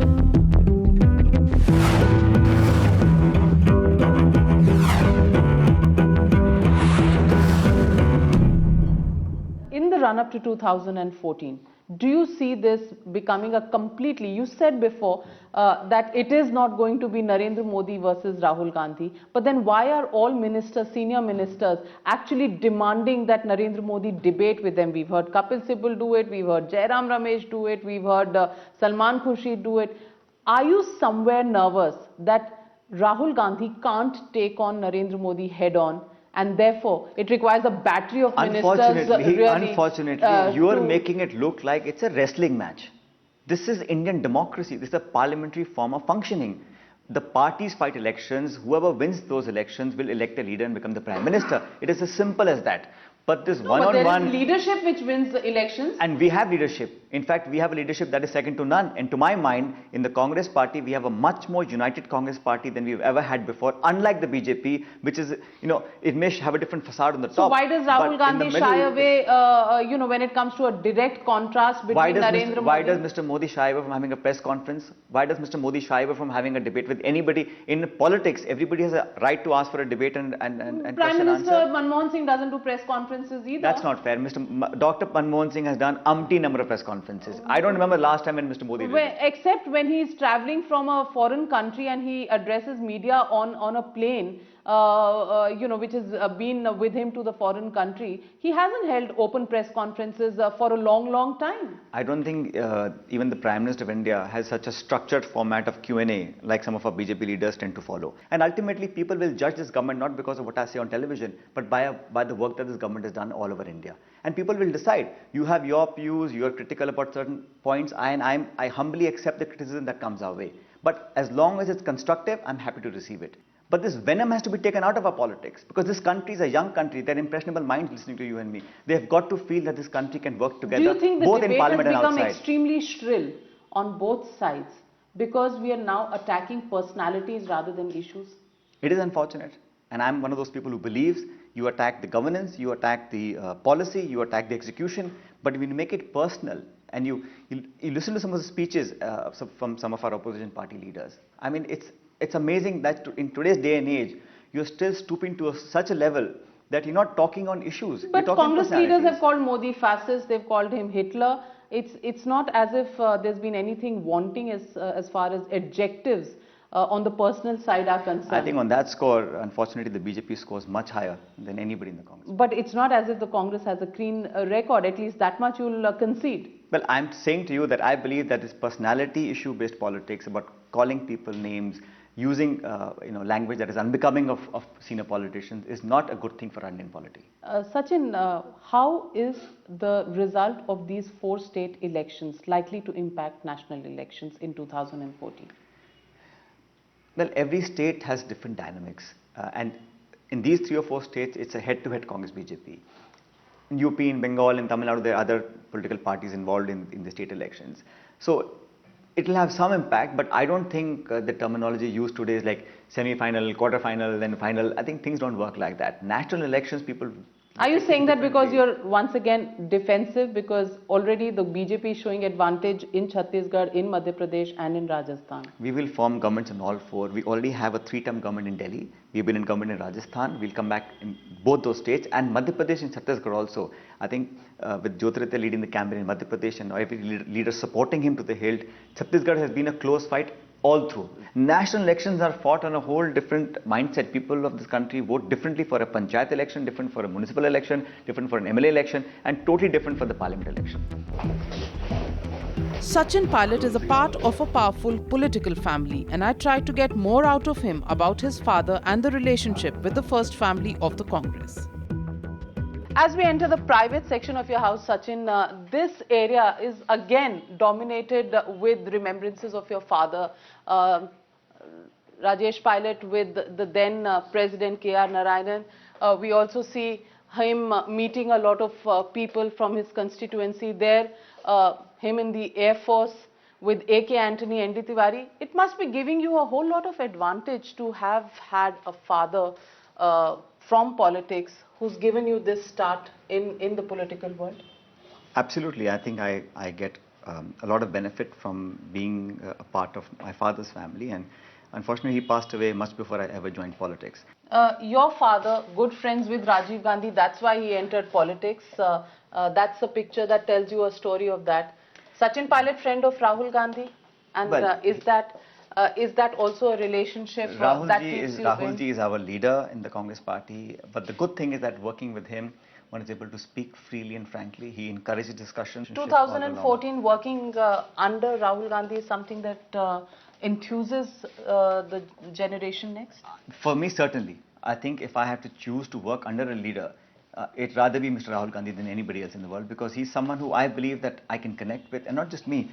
In the run-up to 2014, do you see this becoming a completely, you said before that it is not going to be Narendra Modi versus Rahul Gandhi, but then why are all ministers, senior ministers, actually demanding that Narendra Modi debate with them? We've heard Kapil Sibal do it, we've heard Jairam Ramesh do it, we've heard Salman Khurshid do it. Are you somewhere nervous that Rahul Gandhi can't take on Narendra Modi head-on, and therefore it requires a battery of ministers? Unfortunately, you are making it look like it's a wrestling match. This is Indian democracy. This is a parliamentary form of functioning. The parties fight elections. Whoever wins those elections will elect a leader and become the prime minister. It is as simple as that. But this one-on-one... But there is leadership which wins the elections. And we have leadership. In fact, we have a leadership that is second to none. And to my mind, in the Congress party, we have a much more united Congress party than we've ever had before. Unlike the BJP, which is, it may have a different facade on the top. So why does Rahul Gandhi shy away, when it comes to a direct contrast between Narendra Modi? Why does Mr. Modi shy away from having a press conference? Why does Mr. Modi shy away from having a debate with anybody? In politics, everybody has a right to ask for a debate and Prime Minister Manmohan Singh doesn't do press conferences either. That's not fair. Dr. Manmohan Singh has done umpteen number of press conferences. I don't remember last time when Mr. Modi did it. Except when he is travelling from a foreign country and he addresses media on a plane, which has been with him to the foreign country. He hasn't held open press conferences for a long time. I don't think even the Prime Minister of India has such a structured format of Q&A like some of our BJP leaders tend to follow. And ultimately, people will judge this government not because of what I say on television, but by the work that this government has done all over India. And people will decide. You have your views, you are critical about certain points, I humbly accept the criticism that comes our way. But as long as it's constructive, I'm happy to receive it. But this venom has to be taken out of our politics, because this country is a young country. They're impressionable minds listening to you and me. They've got to feel that this country can work together, both in parliament and outside. Do you think the debate has become extremely shrill on both sides because we are now attacking personalities rather than issues? It is unfortunate. And I'm one of those people who believes you attack the governance, you attack the policy, you attack the execution, but when you make it personal and you listen to some of the speeches from some of our opposition party leaders, I mean, it's amazing that in today's day and age, you're still stooping to such a level that you're not talking on issues. But Congress leaders have called Modi fascist, they've called him Hitler. It's not as if there's been anything wanting as far as adjectives on the personal side are concerned. I think on that score, unfortunately, the BJP scores much higher than anybody in the Congress. But it's not as if the Congress has a clean record, at least that much you'll concede. Well, I'm saying to you that I believe that this personality issue-based politics about calling people names, using language that is unbecoming of senior politicians is not a good thing for Indian polity. Sachin, how is the result of these 4 state elections likely to impact national elections in 2014? Well, every state has different dynamics, and in these 3 or 4 states, it's a head-to-head Congress-BJP. In UP, in Bengal, in Tamil Nadu, there are other political parties involved in the state elections. So it will have some impact, but I don't think the terminology used today is like semi-final, quarter-final, then final. I think things don't work like that. National elections, people... Are you saying that because you're once again defensive, because already the BJP is showing advantage in Chhattisgarh, in Madhya Pradesh and in Rajasthan? We will form governments in all 4. We already have a 3-term government in Delhi. We've been in government in Rajasthan. We'll come back in both those states, and Madhya Pradesh and Chhattisgarh also. I think with Jyotiraditya leading the campaign in Madhya Pradesh and every leader supporting him to the hilt, Chhattisgarh has been a close fight all through. National elections are fought on a whole different mindset. People of this country vote differently for a panchayat election, different for a municipal election, different for an MLA election, and totally different for the parliament election. Sachin Pilot is a part of a powerful political family, and I tried to get more out of him about his father and the relationship with the first family of the Congress. As we enter the private section of your house, Sachin, this area is again dominated with remembrances of your father, Rajesh Pilot, with the then President K.R. Narayanan. We also see him meeting a lot of people from his constituency there, him in the Air Force with A.K. Antony, N.D. Tiwari. It must be giving you a whole lot of advantage to have had a father from politics who's given you this start in the political world? Absolutely. I think I get a lot of benefit from being a part of my father's family, and unfortunately he passed away much before I ever joined politics. Your father, good friends with Rajiv Gandhi, that's why he entered politics. That's a picture that tells you a story of that. Sachin Pilot, friend of Rahul Gandhi, and Well, is that also a relationship that keeps you Rahul in? ji is our leader in the Congress party, but the good thing is that working with him, one is able to speak freely and frankly. He encourages discussion. 2014, working under Rahul Gandhi is something that enthuses the generation next? For me, certainly. I think if I have to choose to work under a leader, it'd rather be Mr. Rahul Gandhi than anybody else in the world, because he's someone who I believe that I can connect with, and not just me.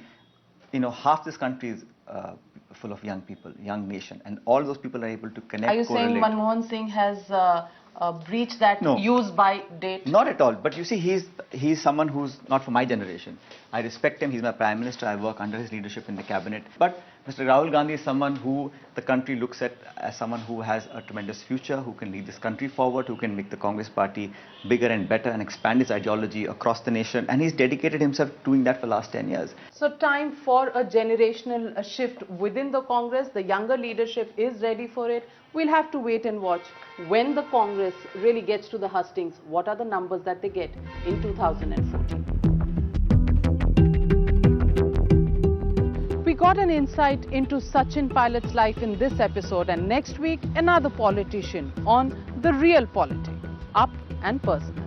You know, half this country is full of young people, young nation, and all those people are able to connect, Are you saying correlate. Manmohan Singh has breached that No. use by date? Not at all. But you see, he's someone who's not for my generation. I respect him. He's my prime minister. I work under his leadership in the cabinet. But Mr. Rahul Gandhi is someone who the country looks at as someone who has a tremendous future, who can lead this country forward, who can make the Congress party bigger and better and expand its ideology across the nation. And he's dedicated himself to doing that for the last 10 years. So time for a generational shift within the Congress. The younger leadership is ready for it. We'll have to wait and watch when the Congress really gets to the hustings. What are the numbers that they get in 2014? We got an insight into Sachin Pilot's life in this episode, and next week another politician on The Real Politic, up and personal.